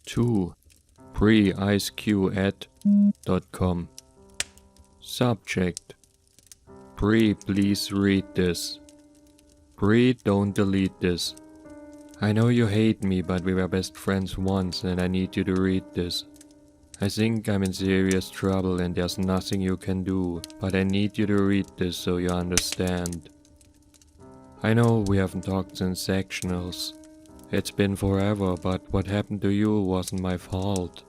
to pre-iceq@.com. Subject: Pre, please read this. Pre, don't delete this. I know you hate me, but we were best friends once and I need you to read this. I think I'm in serious trouble and there's nothing you can do, but I need you to read this so you understand. I know we haven't talked since sectionals. It's been forever, but what happened to you wasn't my fault.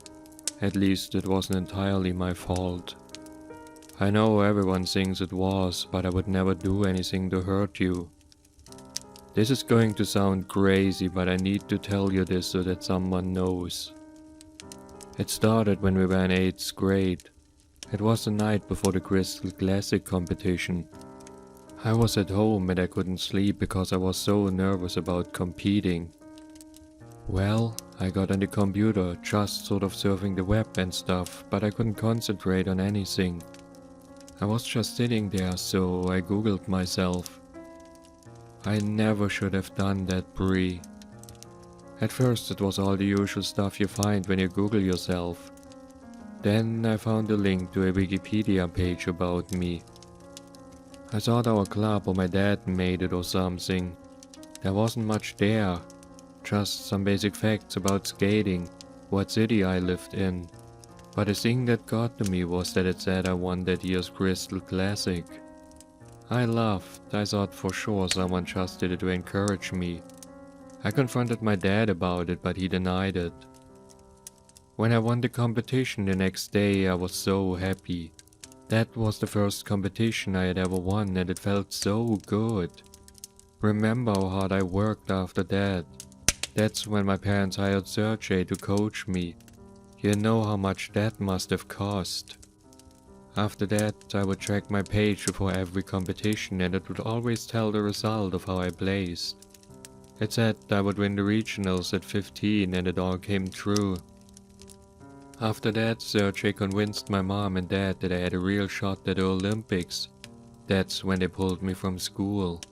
At least it wasn't entirely my fault. I know everyone thinks it was, but I would never do anything to hurt you. This is going to sound crazy, but I need to tell you this so that someone knows. It started when we were in 8th grade. It was the night before the Crystal Classic competition. I was at home and I couldn't sleep because I was so nervous about competing. Well, I got on the computer, just sort of surfing the web and stuff, but I couldn't concentrate on anything. I was just sitting there, so I googled myself. I never should have done that, Brie. At first it was all the usual stuff you find when you Google yourself. Then I found a link to a Wikipedia page about me. I thought our club or my dad made it or something. There wasn't much there, just some basic facts about skating, what city I lived in. But the thing that got to me was that it said I won that year's Crystal Classic. I laughed. I thought for sure someone just did it to encourage me. I confronted my dad about it, but he denied it. When I won the competition the next day, I was so happy. That was the first competition I had ever won and it felt so good. Remember how hard I worked after that. That's when my parents hired Sergey to coach me. You know how much that must have cost. After that, I would check my page before every competition and it would always tell the result of how I placed. It said I would win the regionals at 15 and it all came true. After that, Sergey convinced my mom and dad that I had a real shot at the Olympics. That's when they pulled me from school.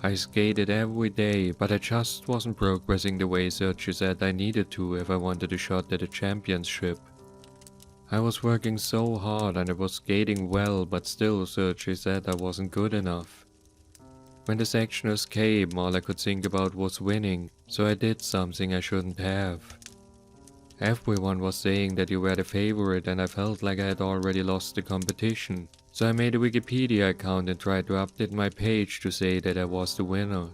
I skated every day, but I just wasn't progressing the way Sergey said I needed to if I wanted a shot at a championship. I was working so hard and I was skating well, but still Sergey said I wasn't good enough. When the sectionals came, all I could think about was winning, so I did something I shouldn't have. Everyone was saying that you were the favorite and I felt like I had already lost the competition, so I made a Wikipedia account and tried to update my page to say that I was the winner.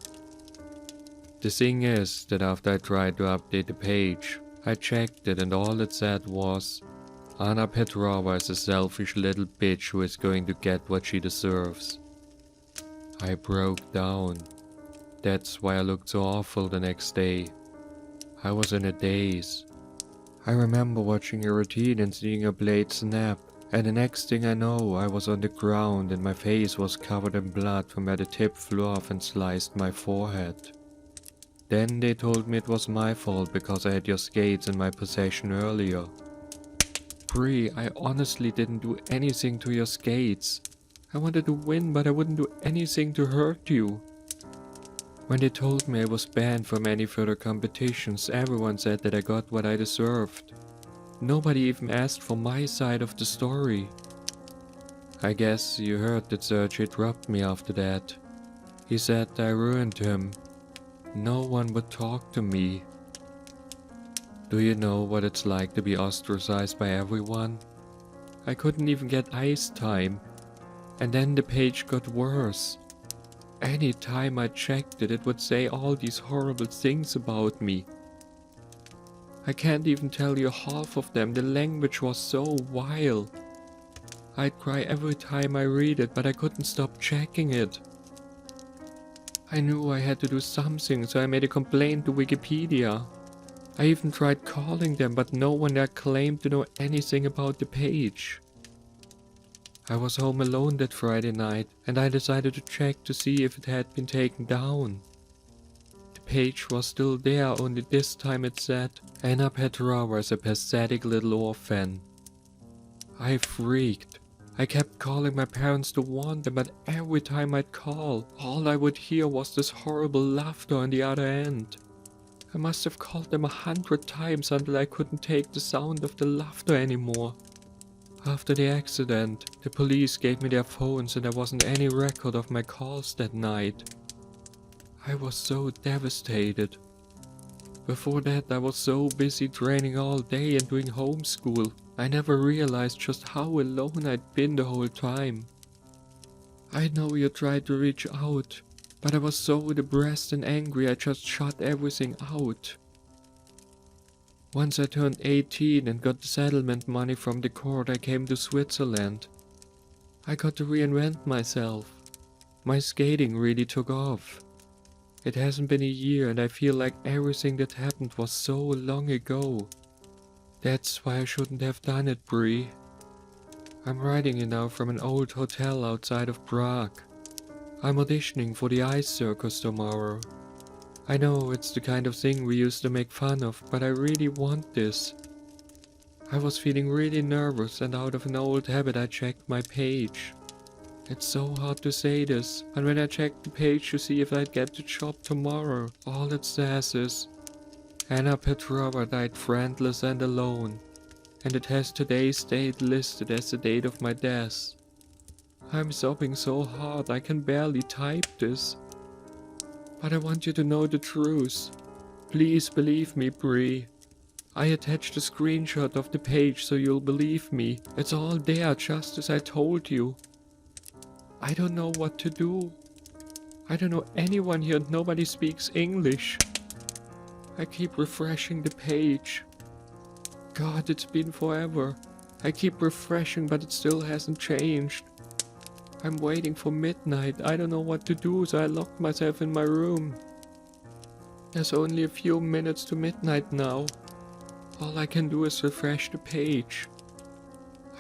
The thing is that after I tried to update the page, I checked it and all it said was, Annora Petrova is a selfish little bitch who is going to get what she deserves. I broke down. That's why I looked so awful the next day. I was in a daze. I remember watching a routine and seeing a blade snap, and the next thing I know I was on the ground and my face was covered in blood from where the tip flew off and sliced my forehead. Then they told me it was my fault because I had your skates in my possession earlier. Brie, I honestly didn't do anything to your skates. I wanted to win, but I wouldn't do anything to hurt you. When they told me I was banned from any further competitions, everyone said that I got what I deserved. Nobody even asked for my side of the story. I guess you heard that Sergey dropped me after that. He said I ruined him. No one would talk to me. Do you know what it's like to be ostracized by everyone? I couldn't even get ice time. And then the page got worse. Any time I checked it, it would say all these horrible things about me. I can't even tell you half of them, the language was so vile. I'd cry every time I read it, but I couldn't stop checking it. I knew I had to do something, so I made a complaint to Wikipedia. I even tried calling them, but no one there claimed to know anything about the page. I was home alone that Friday night, and I decided to check to see if it had been taken down. The page was still there, only this time it said, Annora Petrova is a pathetic little orphan. I freaked. I kept calling my parents to warn them, but every time I'd call, all I would hear was this horrible laughter on the other end. I must have called them 100 times until I couldn't take the sound of the laughter anymore. After the accident, the police gave me their phones and there wasn't any record of my calls that night. I was so devastated. Before that, I was so busy training all day and doing homeschool, I never realized just how alone I'd been the whole time. I know you tried to reach out, but I was so depressed and angry I just shut everything out. Once I turned 18 and got the settlement money from the court, I came to Switzerland. I got to reinvent myself. My skating really took off. It hasn't been a year and I feel like everything that happened was so long ago. That's why I shouldn't have done it, Bree. I'm writing you now from an old hotel outside of Prague. I'm auditioning for the ice circus tomorrow. I know it's the kind of thing we used to make fun of, but I really want this. I was feeling really nervous and out of an old habit I checked my page. It's so hard to say this, but when I checked the page to see if I'd get the job tomorrow, all it says is, Annora Petrova died friendless and alone, and it has today's date listed as the date of my death. I'm sobbing so hard I can barely type this. But I want you to know the truth. Please believe me, Bree. I attached a screenshot of the page so you'll believe me. It's all there just as I told you. I don't know what to do. I don't know anyone here and nobody speaks English. I keep refreshing the page. God, it's been forever. I keep refreshing but it still hasn't changed. I'm waiting for midnight. I don't know what to do, so I locked myself in my room. There's only a few minutes to midnight now. All I can do is refresh the page.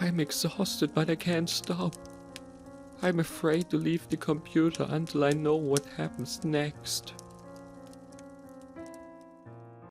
I'm exhausted, but I can't stop. I'm afraid to leave the computer until I know what happens next.